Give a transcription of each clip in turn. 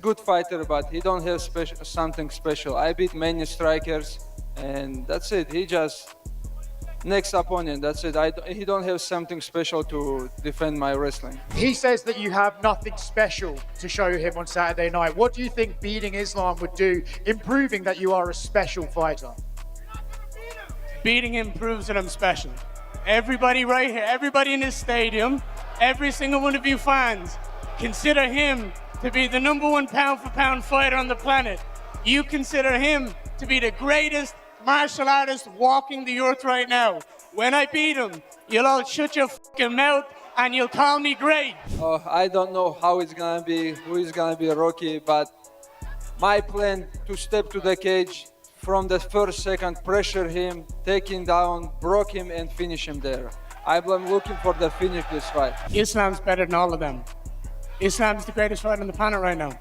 good fighter, but he don't have something special. I beat many strikers, and that's it. He just next opponent. That's it. He don't have something special to defend my wrestling. He says that you have nothing special to show him on Saturday night. What do you think beating Islam would do in proving that you are a special fighter? Beating him proves that I'm special. Everybody right here, everybody in this stadium, every single one of you fans, consider him to be the #1 pound-for-pound fighter on the planet. You consider him to be the greatest martial artist walking the earth right now. When I beat him, you'll all shut your fucking mouth and you'll call me great. I don't know how it's gonna be, who is gonna be Rocky, but my plan to step to the cage from the first second, pressure him, take him down, broke him, and finish him there. I'm looking for the finish this fight. Islam's better than all of them. Islam's the greatest fighter on the planet right now.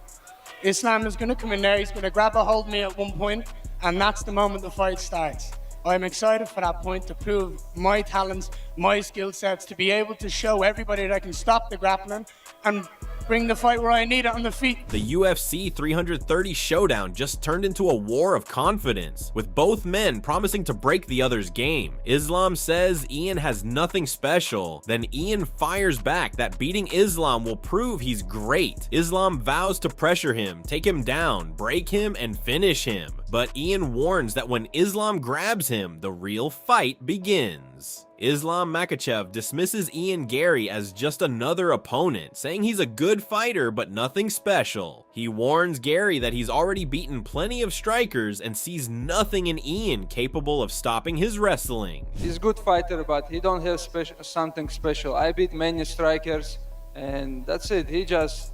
Islam is going to come in there, he's going to grab a hold of me at one point, and that's the moment the fight starts. I'm excited for that point to prove my talents, my skill sets, to be able to show everybody that I can stop the grappling and bring the fight where I need it on the feet. The UFC 330 showdown just turned into a war of confidence, with both men promising to break the other's game. Islam says Ian has nothing special, then Ian fires back that beating Islam will prove he's great. Islam vows to pressure him, take him down, break him, and finish him. But Ian warns that when Islam grabs him, the real fight begins. Islam Makhachev dismisses Ian Garry as just another opponent, saying he's a good fighter but nothing special. He warns Garry that he's already beaten plenty of strikers and sees nothing in Ian capable of stopping his wrestling. He's a good fighter, but he don't have something special. I beat many strikers, and that's it. He just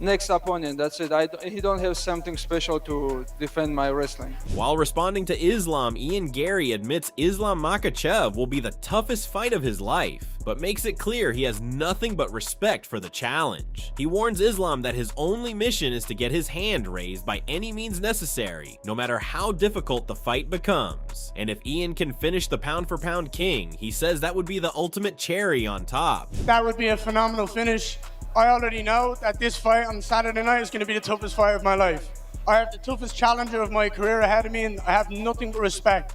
next opponent. That's it. He don't have something special to defend my wrestling. While responding to Islam, Ian Garry admits Islam Makhachev will be the toughest fight of his life, but makes it clear he has nothing but respect for the challenge. He warns Islam that his only mission is to get his hand raised by any means necessary, no matter how difficult the fight becomes. And if Ian can finish the pound-for-pound king, he says that would be the ultimate cherry on top. That would be a phenomenal finish. I already know that this fight on Saturday night is going to be the toughest fight of my life. I have the toughest challenger of my career ahead of me, and I have nothing but respect.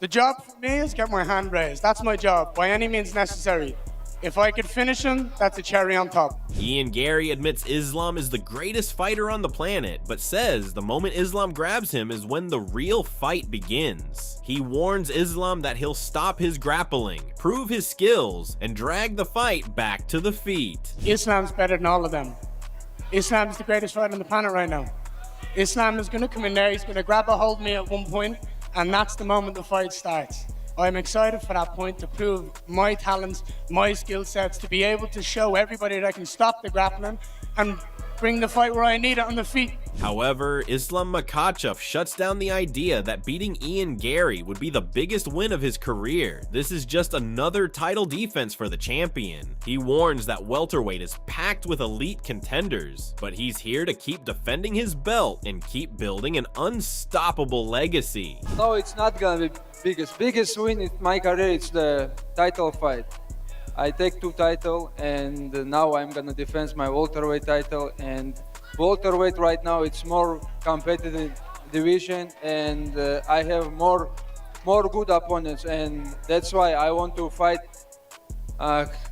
The job for me is get my hand raised. That's my job, by any means necessary. If I could finish him, that's a cherry on top. Ian Garry admits Islam is the greatest fighter on the planet, but says the moment Islam grabs him is when the real fight begins. He warns Islam that he'll stop his grappling, prove his skills, and drag the fight back to the feet. Islam's better than all of them. Islam's the greatest fighter on the planet right now. Islam is going to come in there, he's going to grab a hold of me at one point, and that's the moment the fight starts. I'm excited for that point to prove my talents, my skill sets, to be able to show everybody that I can stop the grappling and bring the fight where I need it on the feet. However, Islam Makhachev shuts down the idea that beating Ian Garry would be the biggest win of his career. This is just another title defense for the champion. He warns that welterweight is packed with elite contenders, but he's here to keep defending his belt and keep building an unstoppable legacy. No, it's not gonna be biggest win in my career. It's the title fight. I take 2 titles, and now I'm gonna defend my welterweight title. And welterweight right now, it's more competitive division, and I have more good opponents, and that's why I want to fight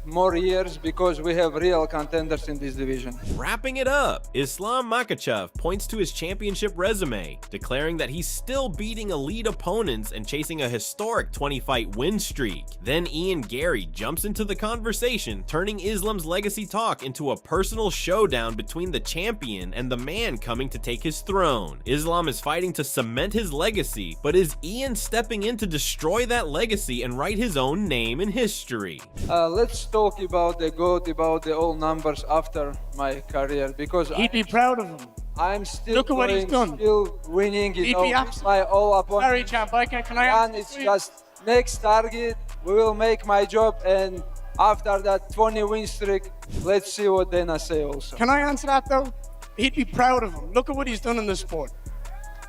more years, because we have real contenders in this division. Wrapping it up, Islam Makhachev points to his championship resume, declaring that he's still beating elite opponents and chasing a historic 20-fight win streak. Then Ian Garry jumps into the conversation, turning Islam's legacy talk into a personal showdown between the champion and the man coming to take his throne. Islam is fighting to cement his legacy, but is Ian stepping in to destroy that legacy and write his own name in history? Let's talk about the GOAT, about the old numbers after my career, because He'd be proud of him. I'm still Look at what he's done. Still winning, He'd be my all opponents. Very champ, can I And it's just next target, we will make my job, and after that 20 win streak, let's see what Dana say also. Can I answer that though? He'd be proud of him. Look at what he's done in the sport.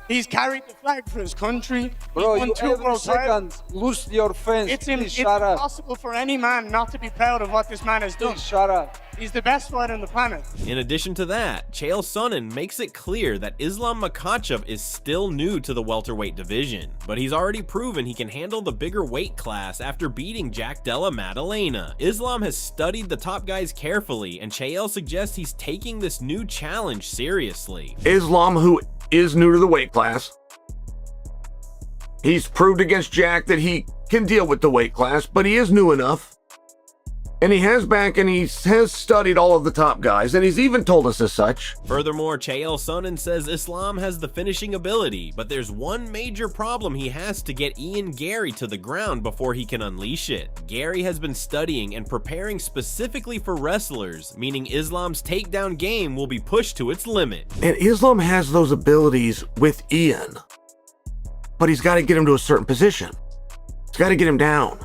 He's carried the flag for his country. Bro, He's won you 2 every world second titles. lose your fence. It's Please shut up. impossible for any man not to be proud of what this man has done. Please shut up. He's the best fighter on the planet. In addition to that, Chael Sonnen makes it clear that Islam Makhachev is still new to the welterweight division, but he's already proven he can handle the bigger weight class after beating Jack Della Maddalena. Islam has studied the top guys carefully, and Chael suggests he's taking this new challenge seriously. Islam, who is new to the weight class, he's proved against Jack that he can deal with the weight class, but he is new enough. And he has studied all of the top guys, and he's even told us as such. Furthermore, Chael Sonnen says Islam has the finishing ability, but there's one major problem he has to get Garry to the ground before he can unleash it. Garry has been studying and preparing specifically for wrestlers, meaning Islam's takedown game will be pushed to its limit. And Islam has those abilities with Ian, but he's got to get him to a certain position. He's got to get him down.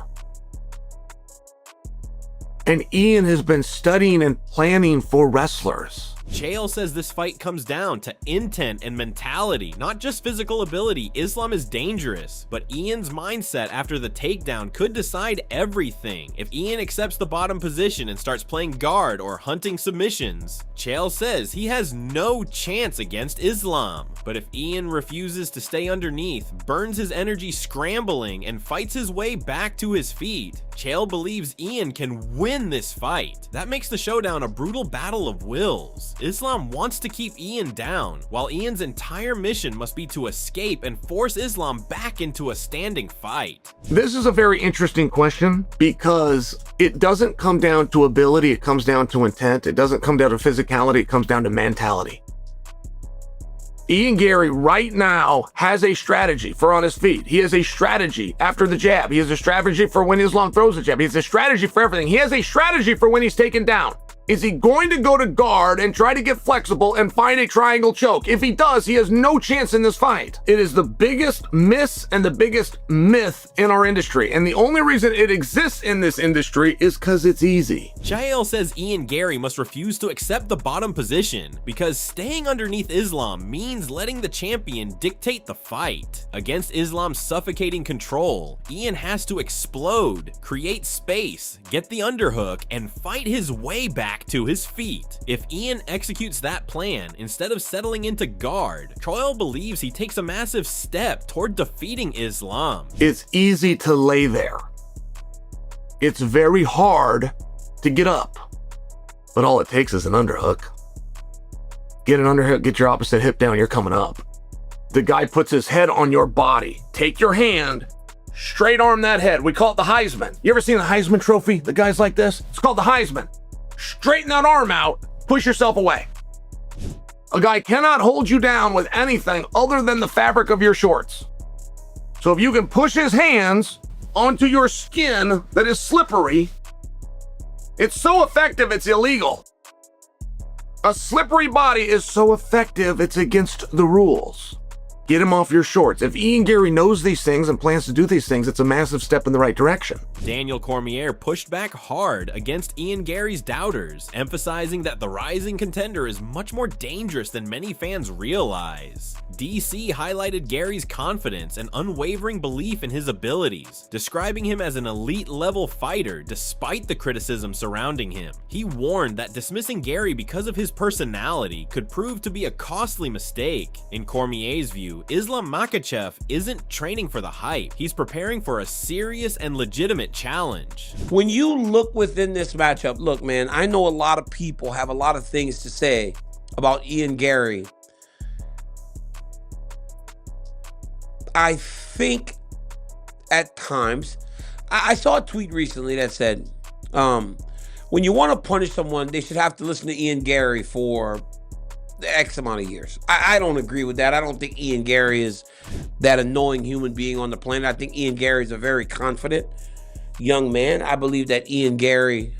And Ian has been studying and planning for wrestlers. Chael says this fight comes down to intent and mentality, not just physical ability. Islam is dangerous, but Ian's mindset after the takedown could decide everything. If Ian accepts the bottom position and starts playing guard or hunting submissions, Chael says he has no chance against Islam. But if Ian refuses to stay underneath, burns his energy scrambling, and fights his way back to his feet, Chael believes Ian can win this fight. That makes the showdown a brutal battle of wills. Islam wants to keep Ian down, while Ian's entire mission must be to escape and force Islam back into a standing fight. This is a very interesting question because it doesn't come down to ability, it comes down to intent. It doesn't come down to physicality, it comes down to mentality. Garry right now has a strategy for on his feet. He has a strategy after the jab. He has a strategy for when Islam throws the jab. He has a strategy for everything. He has a strategy for when he's taken down. Is he going to go to guard and try to get flexible and find a triangle choke? If he does, he has no chance in this fight. It is the biggest miss and the biggest myth in our industry. And the only reason it exists in this industry is because it's easy. Chael says Garry must refuse to accept the bottom position because staying underneath Islam means letting the champion dictate the fight. Against Islam's suffocating control, Ian has to explode, create space, get the underhook, and fight his way back to his feet. If Ian executes that plan instead of settling into guard, Chael believes he takes a massive step toward defeating Islam. It's easy to lay there. It's very hard to get up. But all it takes is an underhook. Get an underhook, get your opposite hip down, you're coming up. The guy puts his head on your body. Take your hand, straight arm that head. We call it the Heisman. You ever seen the Heisman trophy? The guys like this? It's called the Heisman. Straighten that arm out, push yourself away. A guy cannot hold you down with anything other than the fabric of your shorts. So if you can push his hands onto your skin that is slippery, it's so effective it's illegal. A slippery body is so effective it's against the rules. Get him off your shorts. If Garry knows these things and plans to do these things, it's a massive step in the right direction. Daniel Cormier pushed back hard against Garry's doubters, emphasizing that the rising contender is much more dangerous than many fans realize. DC highlighted Garry's confidence and unwavering belief in his abilities, describing him as an elite-level fighter despite the criticism surrounding him. He warned that dismissing Garry because of his personality could prove to be a costly mistake. In Cormier's view, Islam Makhachev isn't training for the hype. He's preparing for a serious and legitimate challenge. When you look within this matchup, look, man, I know a lot of people have a lot of things to say about Garry. I think at times, I saw a tweet recently that said, when you want to punish someone, they should have to listen to Garry for X amount of years. I don't agree with that. I don't think Garry is that annoying human being on the planet. I think Garry is a very confident young man. I believe that Garry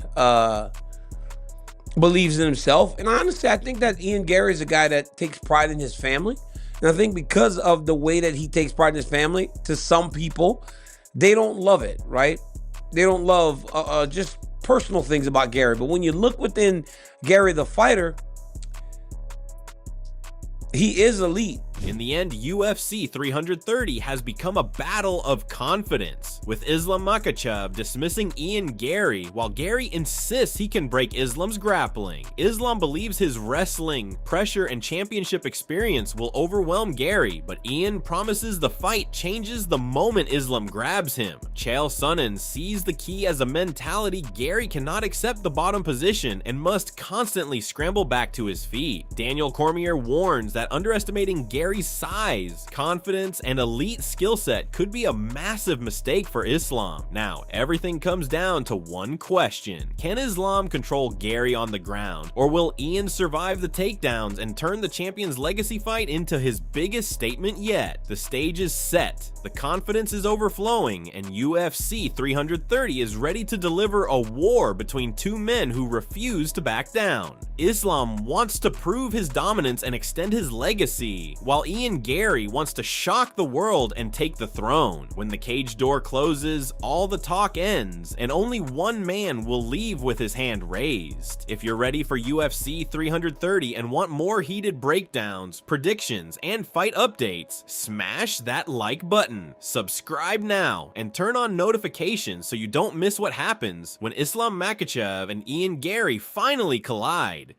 believes in himself. And honestly, I think that Garry is a guy that takes pride in his family. And I think because of the way that he takes pride in his family, to some people, they don't love it, right? They don't love just personal things about Garry. But when you look within Garry the fighter, he is elite. In the end, UFC 330 has become a battle of confidence, with Islam Makhachev dismissing Ian Garry, while Garry insists he can break Islam's grappling. Islam believes his wrestling, pressure, and championship experience will overwhelm Garry, but Ian promises the fight changes the moment Islam grabs him. Chael Sonnen sees the key as a mentality Garry cannot accept the bottom position and must constantly scramble back to his feet. Daniel Cormier warns that underestimating Garry's size, confidence, and elite skill set could be a massive mistake for Islam. Now, everything comes down to one question. Can Islam control Garry on the ground, or will Ian survive the takedowns and turn the champion's legacy fight into his biggest statement yet? The stage is set, the confidence is overflowing, and UFC 330 is ready to deliver a war between two men who refuse to back down. Islam wants to prove his dominance and extend his legacy, while Ian Garry wants to shock the world and take the throne. When the cage door closes, all the talk ends, and only one man will leave with his hand raised. If you're ready for UFC 330 and want more heated breakdowns, predictions, and fight updates, smash that like button, subscribe now, and turn on notifications so you don't miss what happens when Islam Makhachev and Ian Garry finally collide.